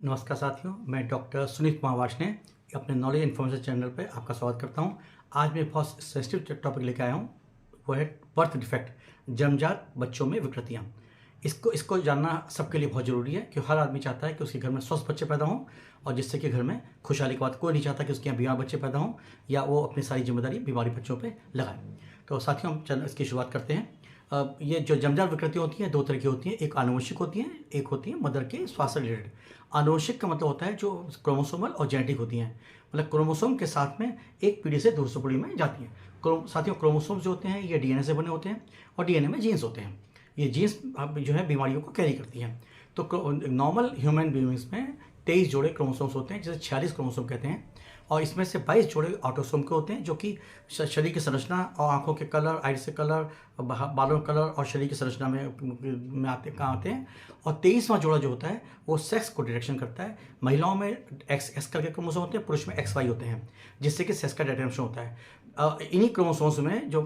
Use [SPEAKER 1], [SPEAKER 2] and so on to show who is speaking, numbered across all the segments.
[SPEAKER 1] नमस्कार साथियों, मैं डॉक्टर सुनीत कुमार वार्ष्णेय अपने नॉलेज इन्फॉर्मेशन चैनल पर आपका स्वागत करता हूं। आज मैं बहुत सेंसिटिव टॉपिक लेकर आया हूं, वो है बर्थ डिफेक्ट, जन्मजात बच्चों में विकृतियां। इसको जानना सबके लिए बहुत ज़रूरी है कि हर आदमी चाहता है कि उसके घर में स्वस्थ बच्चे पैदा हों और जिससे कि घर में खुशहाली की बात। कोई नहीं चाहता कि उसके यहाँ बीमार बच्चे पैदा हों या वो अपनी सारी जिम्मेदारी बीमारी बच्चों पर लगाए। तो साथियों, हम चल इसकी शुरुआत करते हैं। ये जो जन्मजात विकृति होती हैं दो तरह की होती हैं, एक आनुवंशिक होती हैं, एक होती है मदर के स्वास्थ्य रिलेटेड। आनुवंशिक का मतलब होता है जो क्रोमोसोमल और जेनेटिक होती हैं, मतलब क्रोमोसोम के साथ में एक पीढ़ी से दूसरी पीढ़ी में जाती हैं। साथियों, क्रोमोसोम्स जो होते हैं ये डीएनए से बने होते हैं और डीएनए में जीन्स होते हैं। ये जीन्स जो है बीमारियों को कैरी करती हैं। तो नॉर्मल ह्यूमन बीइंग्स में 23 जोड़े क्रोमोसोम्स होते हैं, जिसे 46 क्रोमोसोम कहते हैं, और इसमें से 22 जोड़े ऑटोसोम के होते हैं, जो कि शरीर की संरचना और आंखों के कलर, आइज के कलर, बालों के कलर और शरीर की संरचना में आते हैं। और 23वां जोड़ा जो होता है वो सेक्स को डायरेक्शन करता है। महिलाओं में एक्स करके क्रोमोसोम होते हैं, पुरुष में XY होते हैं, जिससे कि सेक्स का डायरेक्शन होता है। इन्हीं क्रोमोसोम्स में जो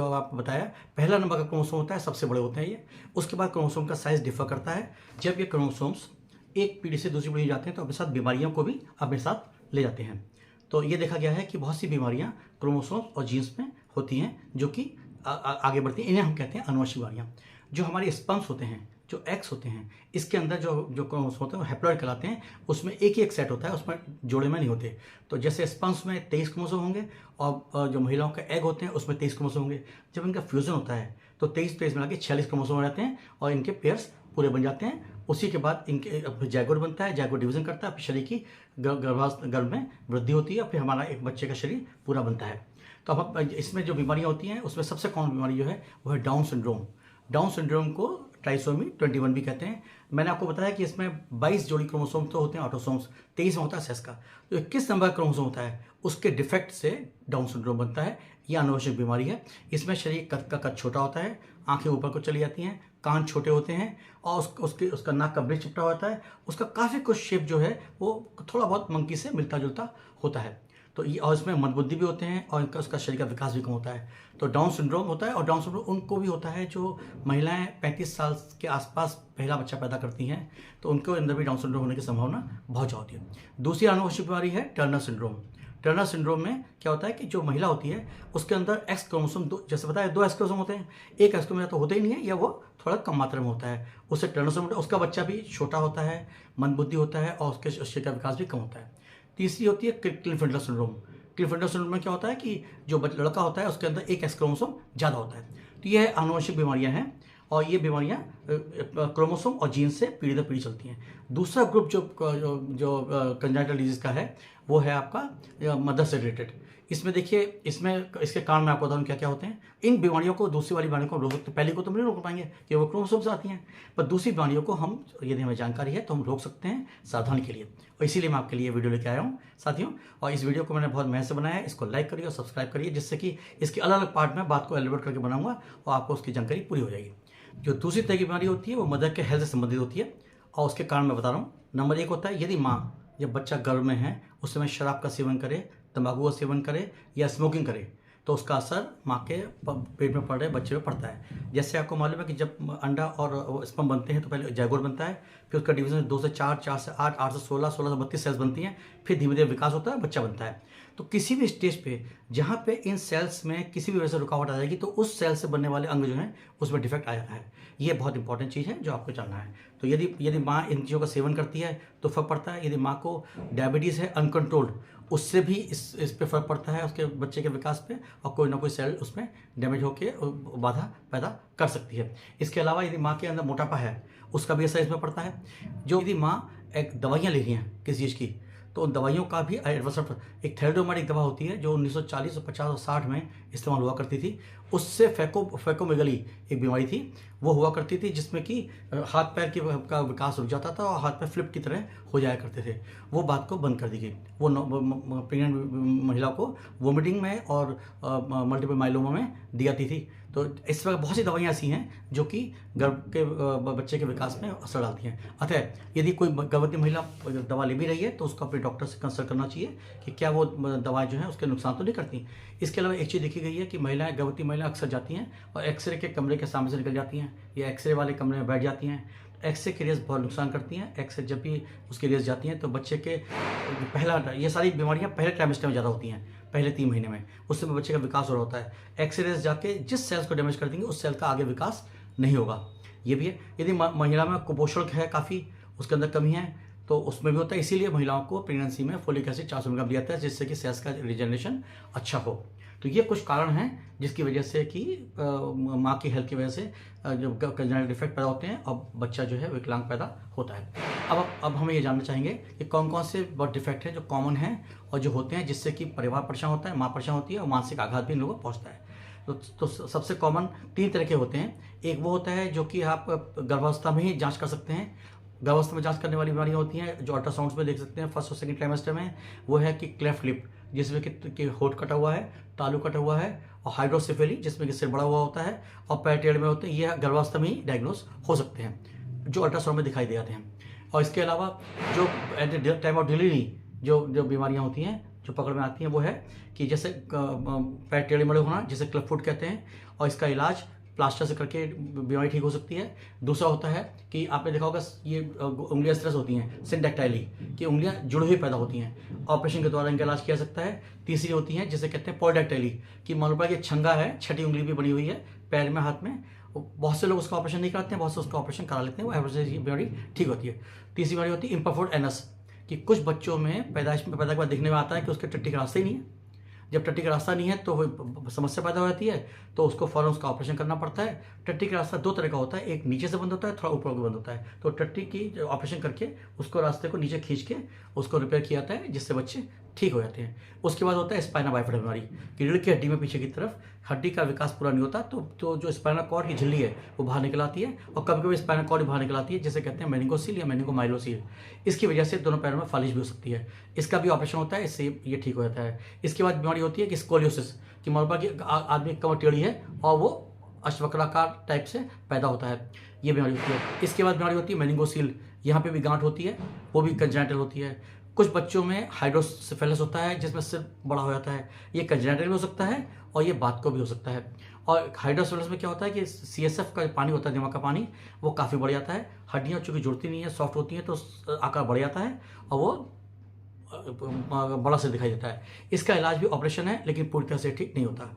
[SPEAKER 1] आपको बताया, पहला नंबर का क्रोमोसोम होता है, सबसे बड़े होते हैं ये। उसके बाद क्रोमोसोम का साइज डिफर करता है। जब ये क्रोमोसोम्स एक पीढ़ी से दूसरी पीढ़ी जाते हैं तो अपने साथ बीमारियों को भी अपने साथ ले जाते हैं। तो ये देखा गया है कि बहुत सी बीमारियां क्रोमोसोम्स और जीन्स में होती हैं, जो कि आगे बढ़ती हैं। इन्हें हम कहते हैं आनुवंशिक बीमारियां। जो हमारे स्पर्म्स होते हैं, जो एग्स होते हैं, इसके अंदर जो क्रोमोसोम होते हैं वो हैप्लॉइड कहलाते हैं। उसमें एक ही एक सेट होता है, उसमें जोड़े में नहीं होते। तो जैसे स्पर्म्स में 23 क्रोमोसोम होंगे और जो महिलाओं के एग होते हैं उसमें 23 क्रोमोसोम होंगे। जब इनका फ्यूजन होता है तो 23 मिला के 46 क्रोमोसोम हो जाते हैं और इनके पेयर्स पूरे बन जाते हैं। उसी के बाद इनके जायगोट बनता है, जायगोट डिवीजन करता है, फिर शरीर की गर्भ में वृद्धि होती है, फिर हमारा एक बच्चे का शरीर पूरा बनता है। तो अब इसमें जो बीमारियां होती हैं उसमें सबसे कॉमन बीमारी जो है वो है डाउन सिंड्रोम। डाउन सिंड्रोम को ट्राइसोमी 21 भी कहते हैं। मैंने आपको बताया कि इसमें 22 जोड़ी क्रोमोसोम तो होते हैं ऑटोसोम्स, 23 में होता है सेक्स का। तो 21 नंबर का क्रोमोसोम होता है, उसके डिफेक्ट से डाउन सिंड्रोम बनता है। यह आनुवंशिक बीमारी है। इसमें शरीर का कद छोटा होता है, आंखें ऊपर को चली जाती हैं, कान छोटे होते हैं और उसका नाक का ब्रिज चिपटा होता है। उसका काफ़ी कुछ शेप जो है वो थोड़ा बहुत मंकी से मिलता जुलता होता है। तो ये, और इसमें मंदबुद्धि भी होते हैं और उसका शरीर का विकास भी कम होता है। तो डाउन सिंड्रोम होता है। और डाउन सिंड्रोम उनको भी होता है जो महिलाएं 35 साल के आसपास पहला बच्चा पैदा करती हैं, तो उनके अंदर भी डाउन सिंड्रोम होने की संभावना बहुत ज़्यादा होती है। दूसरी आनुवंशिक बीमारी है टर्नर सिंड्रोम। टर्नर सिंड्रोम में क्या होता है कि जो महिला होती है उसके अंदर एक्स क्रोमोसोम जैसे बताया 2 एक्स क्रोमोसोम होते हैं। एक एक्स क्रोमोसोम तो होता ही नहीं है या वो थोड़ा कम मात्रा में होता है, उससे टर्नर सिंड्रोम। उसका बच्चा भी छोटा होता है, मंदबुद्धि होता है और उसके शरीर का विकास भी कम होता है। तीसरी होती है क्लिनफेल्टर सिंड्रोम। क्लिनफेल्टर सिंड्रोम में क्या होता है कि जो लड़का होता है उसके अंदर एक एक्स क्रोमोसोम ज़्यादा होता है। तो यह आनुवंशिक बीमारियां हैं और ये बीमारियां क्रोमोसोम और जीन से पीढ़ी दर पीढ़ी चलती हैं। दूसरा ग्रुप जो कंजाइटल डिजीज का है वो है आपका मदर से रिलेटेड। इसमें देखिए, इसके कारण मैं आपको बताऊँ क्या क्या होते हैं। इन बीमारियों को, दूसरी वाली बीमारियों को रोक सकते, पहले को तो नहीं रोक पाएंगे कि वो क्रोमोसोम से आती हैं, पर दूसरी बीमारियों को हम, यदि हमें जानकारी है तो हम रोक सकते हैं सावधानी के लिए। और इसीलिए मैं आपके लिए वीडियो लेके आया हूँ साथियों। और इस वीडियो को मैंने बहुत मेहनत से बनाया है। इसको लाइक करिए और सब्सक्राइब करिए, जिससे कि इसके अलग अलग पार्ट में बात को एलिब्रेट करके बनाऊंगा और आपको उसकी जानकारी पूरी हो जाएगी। जो दूसरी तरह की बीमारी होती है वो मदर के हेल्थ से संबंधित होती है और उसके कारण मैं बता रहा हूँ। नंबर 1 होता है, यदि माँ जब बच्चा गर्भ में है उस समय शराब का सेवन करे, तंबाकू का सेवन करे या स्मोकिंग करे तो उसका असर माँ के पेट में पड़ रहे बच्चे में पड़ता है। जैसे आपको मालूम है कि जब अंडा और स्पर्म बनते हैं तो पहले जायगोट बनता है, फिर उसका डिवीजन 2 से 4, 4 से 8, 8 से 16, 16 से 32 सेल्स बनती हैं, फिर धीरे धीरे विकास होता है, बच्चा बनता है। तो किसी भी स्टेज पे जहाँ पे इन सेल्स में किसी भी वजह से रुकावट आ जाएगी तो उस सेल से बनने वाले अंग जो हैं उसमें डिफेक्ट आ जाता है। ये बहुत इंपॉर्टेंट चीज़ है जो आपको जानना है। तो यदि माँ इन चीज़ों का सेवन करती है तो फर्क पड़ता है। यदि माँ को डायबिटीज़ है अनकंट्रोल्ड, उससे भी इस पे फर्क पड़ता है, उसके बच्चे के विकास पे, और कोई ना कोई सेल उसमें डैमेज होकर बाधा पैदा कर सकती है। इसके अलावा यदि माँ के अंदर मोटापा है उसका भी असर इसमें पड़ता है। जो यदि माँ एक दवाइयाँ ले रही हैं किसी चीज़ की तो उन दवाइयों का भी एडवर्स इफेक्ट। एक थैलेडोमाइड एक दवा होती है जो 1940 और 50 और 60 में इस्तेमाल हुआ करती थी। उससे फैकोमेगली एक बीमारी थी वो हुआ करती थी, जिसमें कि हाथ पैर का विकास रुक जाता था और हाथ पैर फ्लिप की तरह हो जाया करते थे। वो बात को बंद कर दी गई। वो प्रेग्नेंट महिला को वोमिटिंग में और मल्टीपल माइलोमा में दी जाती थी। तो इस वक्त बहुत सी दवाइयाँ ऐसी हैं जो कि गर्भ के बच्चे के विकास में असर डालती हैं। अतः यदि कोई गर्भवती महिला दवा ले भी रही है तो उसको अपने डॉक्टर से कंसल्ट करना चाहिए कि क्या वो दवाएं जो हैं उसके नुकसान तो नहीं करती। इसके अलावा एक चीज़ देखी गई है कि गर्भवती महिलाएं अक्सर जाती हैं और एक्सरे के कमरे के सामने से निकल जाती हैं या एक्सरे वाले कमरे में बैठ जाती हैं। एक्सरे की रेस बहुत नुकसान करती हैं। एक्सरे जब भी उसकी रेस जाती हैं तो बच्चे के पहला, ये सारी बीमारियां पहले ट्राइमेस्टर में ज़्यादा होती हैं, पहले 3 महीने में। उस समय बच्चे का विकास हो रहा होता है। एक्सरे रेस जाके जिस सेल्स को डैमेज कर देंगे उस सेल का आगे विकास नहीं होगा। ये भी है। यदि महिला में कुपोषण है काफ़ी, उसके अंदर कमी है, तो उसमें भी होता है। इसीलिए महिलाओं को प्रेगनेंसी में फोलिक एसिड 400 मिलीग्राम दिया जाता है, जिससे कि सेल्स का रिजनरेशन अच्छा हो। तो ये कुछ कारण हैं जिसकी वजह से कि माँ की हेल्थ की वजह से जो कंजेनिटल डिफेक्ट पैदा होते हैं और बच्चा जो है विकलांग पैदा होता है। अब हम ये जानना चाहेंगे कि कौन कौन से बर्थ डिफेक्ट हैं जो कॉमन हैं और जो होते हैं जिससे कि परिवार परेशान होता है, माँ परेशान होती है और मानसिक आघात भी इन लोगों को पहुँचता है। तो सबसे कॉमन 3 तरह के होते हैं। एक वो होता है जो कि आप गर्भावस्था में ही जाँच कर सकते हैं। गर्भावस्था में जांच करने वाली बीमारियां होती हैं जो अल्ट्रासाउंड्स में देख सकते हैं फर्स्ट और सेकंड ट्राइमेस्टर में। वो है कि क्लेफ्ट लिप, जिसमें कि होठ कटा हुआ है, तालू कटा हुआ है, और हाइड्रोसेफेली, जिसमें कि सिर बड़ा हुआ होता है, और पैर टेढ़े में होते हैं। ये गर्भावस्था में ही डायग्नोस हो सकते हैं, जो अल्ट्रासाउंड में दिखाई दे जाते हैं। और इसके अलावा जो at the time of delivery जो बीमारियाँ होती हैं जो पकड़ में आती हैं, वो है कि जैसे पैर टेढ़े मेढ़े होना, जिसे क्लेफ्ट फुट कहते हैं, और इसका इलाज प्लास्टर से करके बीमारी ठीक हो सकती है। दूसरा होता है कि आपने देखा होगा ये उंगलियां स्ट्रेस होती हैं, सिंडेक्टाइली, कि उंगलियां जुड़ी हुई पैदा होती हैं, ऑपरेशन के द्वारा इनका इलाज किया सकता है। तीसरी होती है जिसे कहते हैं पॉलीडेक्टाइली, कि मान लो कि छंगा है, छठी उंगली भी बनी हुई है पैर में, हाथ में। बहुत से लोग उसका ऑपरेशन नहीं कराते हैं, बहुत से उसका ऑपरेशन करा लेते हैं, वो एवरेज बीमारी ठीक होती है। तीसरी बीमारी होती है इम्परफोर्ट एनस, कि कुछ बच्चों में पैदा के बाद दिखने में आता है कि उसके टट्टी का रास्ता ही नहीं है। जब टट्टी का रास्ता नहीं है तो वो समस्या पैदा हो जाती है, तो उसको फौरन उसका ऑपरेशन करना पड़ता है। टट्टी का रास्ता 2 तरह का होता है, एक नीचे से बंद होता है, थोड़ा ऊपर को बंद होता है। तो टट्टी की ऑपरेशन करके उसको रास्ते को नीचे खींच के उसको रिपेयर किया जाता है, जिससे बच्चे ठीक हो जाते हैं। उसके बाद होता है स्पाइना बाइफिडा बीमारी, कि रीढ़ की हड्डी में पीछे की तरफ हड्डी का विकास पूरा नहीं होता, तो जो स्पाइनल कॉर्ड की झिल्ली है वो बाहर निकल आती है, और कभी कभी स्पाइनल कॉर्ड बाहर निकल आती है, जिसे कहते हैं मेनिंगोसील या मेनिंगोमाइलोसील। इसकी वजह से दोनों पैरों में फालिश भी हो सकती है। इसका भी ऑपरेशन होता है, इससे ये ठीक हो जाता है। इसके बाद बीमारी होती है कि स्कोलियोसिस, कि मान लो कि आदमी की कमर टेढ़ी है और वो अष्टवक्राकार टाइप से पैदा होता है, ये बीमारी होती है। इसके बाद बीमारी होती है मेनिंगोसील, यहाँ पे भी गांठ होती है, वो भी कंजेनिटल होती है। कुछ बच्चों में हाइड्रोसेफेलस होता है, जिसमें सिर बड़ा हो जाता है, ये कंजेनिटल भी हो सकता है और ये बात को भी हो सकता है। और हाइड्रोसेफेलस में क्या होता है कि CSF का पानी होता है, दिमाग का पानी, वो काफ़ी बढ़ जाता है। हड्डियाँ चूँकि जुड़ती नहीं है, सॉफ्ट होती हैं, तो आकार बढ़ जाता है और वो बड़ा से दिखाई देता है। इसका इलाज भी ऑपरेशन है, लेकिन पूरी तरह से ठीक नहीं होता।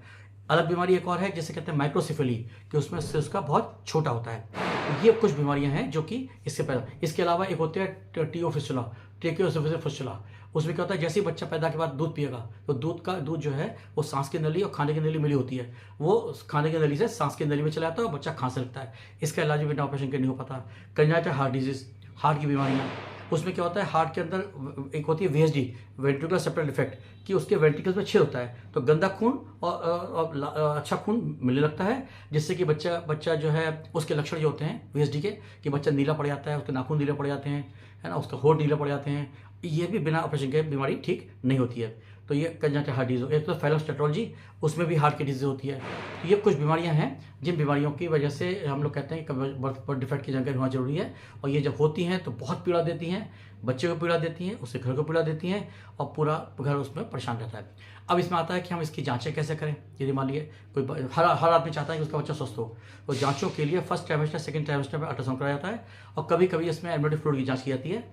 [SPEAKER 1] अलग बीमारी एक और है जिसे कहते हैं माइक्रोसेफेली, कि उसमें सिर उसका बहुत छोटा होता है। ये कुछ बीमारियां हैं जो कि इससे पैदा। इसके अलावा एक होती है टियोफिस्टुला, टियोफिस्टुला। उसमें क्या होता है, जैसे ही बच्चा पैदा के बाद दूध पिएगा तो दूध जो है वो सांस की नली और खाने की नली मिली होती है, वो खाने की नली से सांस की नली में चला जाता है और बच्चा खांसने लगता है। इसका इलाज भी बिना ऑपरेशन के नहीं हो पाता। कंजेनिटल हार्ट डिजीज, हार्ट की बीमारियाँ, उसमें क्या होता है, हार्ट के अंदर एक होती है VSD, वेंट्रिकुलर सेप्टल डिफेक्ट, कि उसके वेंट्रिकल्स में छेद होता है, तो गंदा खून और अच्छा खून मिलने लगता है, जिससे कि बच्चा जो है उसके लक्षण जो होते हैं VSD के, कि बच्चा नीला पड़ जाता है, उसके नाखून नीले पड़ जाते हैं, है ना, उसके होठ नीले पड़ जाते हैं। ये भी बिना ऑपरेशन के बीमारी ठीक नहीं होती है। तो ये कंजेनिटल हार्ट डिजीज। एक तो फेलोस्टेटोलॉजी, उसमें भी हार्ट की डिजीज होती है। तो ये कुछ बीमारियां हैं जिन बीमारियों की वजह से हम लोग कहते हैं कि बर्थ डिफेक्ट की जानकारी होना जरूरी है। और ये जब होती हैं तो बहुत पीड़ा देती हैं, बच्चे को पीड़ा देती हैं, उसके घर को पीड़ा देती हैं, और पूरा घर उसमें परेशान रहता है। अब इसमें आता है कि हम इसकी जांचें कैसे करें। यदि मान लीजिए कोई हर आदमी चाहता है कि उसका बच्चा स्वस्थ हो, तो जांचों के लिए फर्स्ट ट्राइमेस्टर सेकंड ट्राइमेस्टर में अल्ट्रासाउंड कराया जाता है, और कभी कभी इसमें एमनियोटिक फ्लूइड की जांच की जाती है।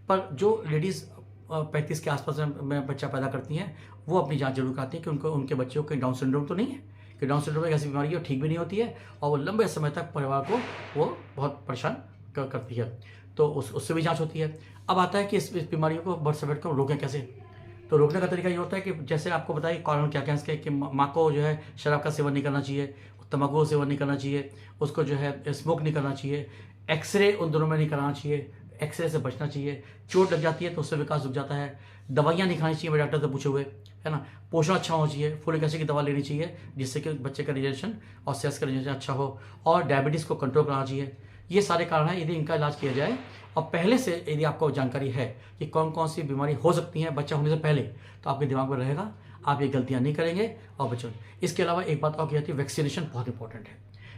[SPEAKER 1] पर जो लेडीज़ 35 के आसपास में बच्चा पैदा करती हैं, वो अपनी जांच जरूर कराती हैं कि उनके बच्चों को डाउन सिंड्रोम तो नहीं है, कि डाउन सिंड्रोम एक ऐसी बीमारी है ठीक भी नहीं होती है, और वो लंबे समय तक परिवार को वो बहुत परेशान करती है, तो उससे भी जांच होती है। अब आता है कि इस बीमारियों को, बर्थ डिफेक्ट को रोकें कैसे। तो रोकने का तरीका ये होता है कि जैसे आपको बताइए कारण क्या क्या इसके, कि माँ को जो है शराब का सेवन नहीं करना चाहिए, तंबाकू का सेवन नहीं करना चाहिए, उसको जो है स्मोक नहीं करना चाहिए, एक्सरे उन दोनों में नहीं कराना चाहिए, एक्सरे से बचना चाहिए। चोट लग जाती है तो उससे विकास रुक जाता है। दवाइयाँ नहीं खानी चाहिए, मेरे डॉक्टर से पूछे हुए, है ना। पोषण अच्छा होना चाहिए, फोलिक एसिड की दवा लेनी चाहिए, जिससे कि बच्चे का रिजनरेशन और सेल्स का रिजनरेशन अच्छा हो, और डायबिटीज़ को कंट्रोल कराना चाहिए। ये सारे कारण हैं। यदि इनका इलाज किया जाए, और पहले से यदि आपको जानकारी है कि कौन कौन सी बीमारी हो सकती है बच्चा होने से पहले, तो आपके दिमाग में रहेगा, आप ये गलतियाँ नहीं करेंगे और बच्चों। इसके अलावा एक बात और की जाती है, वैक्सीनेशन बहुत इंपॉर्टेंट है।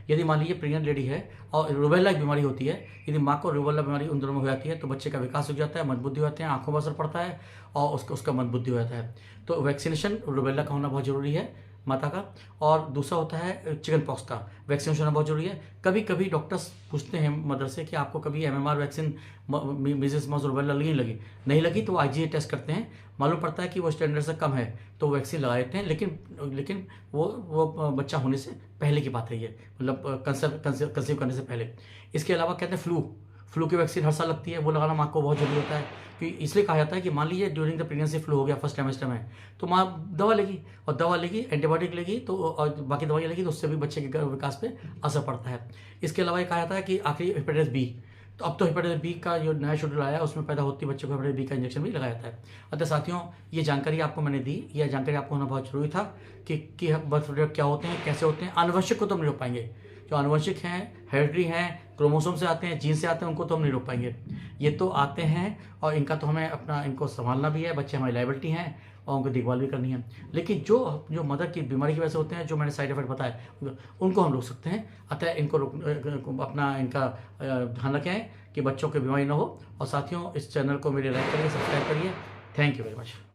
[SPEAKER 1] यदि मान लीजिए प्रेग्नेंट लेडी है और रूबेला की बीमारी होती है, यदि माँ को रूबेला बीमारी उन दोनों में हो जाती है, तो बच्चे का विकास रुक जाता है, मंदबुद्धि होते हैं, आंखों पर असर पड़ता है, और उसका मंदबुद्धि हो जाता है। तो वैक्सीनेशन रूबेला का होना बहुत ज़रूरी है माता का। और दूसरा होता है चिकन पॉक्स का वैक्सीनेशन होना बहुत जरूरी है। कभी कभी डॉक्टर्स पूछते हैं मदर से कि आपको कभी MMR vaccine measles mumps rubella नहीं लगी तो IgA टेस्ट करते हैं, मालूम पड़ता है कि वो स्टैंडर्ड से कम है तो वैक्सीन लगा देते हैं। लेकिन वो बच्चा होने से पहले की बात है, ये मतलब कंसीव करने से पहले। इसके अलावा कहते हैं फ्लू की वैक्सीन हर साल लगती है, वो लगाना माँ को बहुत जरूरी होता है। कि इसलिए कहा जाता है कि मान लीजिए ड्यूरिंग द प्रेगनेंसी फ्लू हो गया फर्स्ट ट्राइमेस्टर में, तो माँ दवा लेगी एंटीबायोटिक लेगी तो और बाकी दवाइयाँ लेगी, तो उससे भी बच्चे के विकास पे असर पड़ता है। इसके अलावा ये कहा जाता है कि आखिरी हेपेटाइटिस बी, तो अब तो हेपेटाइटिस बी का जो नया शेड्यूल आया है उसमें पैदा होती बच्चों को हेपेटाइटिस बी का इंजेक्शन भी लगाया जाता है। अतः साथियों, ये जानकारी आपको मैंने दी, यह जानकारी आपको होना बहुत जरूरी था कि बर्थ डिफेक्ट क्या होते हैं, कैसे होते हैं। आनुवंशिक को तो हम नहीं रोक पाएंगे, जो आनुवंशिक हैं, हेरिडिटरी हैं, क्रोमोसोम से आते हैं, जीन से आते हैं, उनको तो हम नहीं रोक पाएंगे। ये तो आते हैं और इनका तो हमें अपना इनको संभालना भी है, बच्चे हमारी लायबिलिटी हैं और उनको देखभाल भी करनी है। लेकिन जो मदर की बीमारी की वजह से होते हैं, जो मैंने साइड इफेक्ट बताया, उनको हम रोक सकते हैं। अतः इनका ध्यान रखें कि बच्चों की बीमारी ना हो। और साथियों, इस चैनल को मेरे लाइक करिए, सब्सक्राइब करिए। Thank you very much.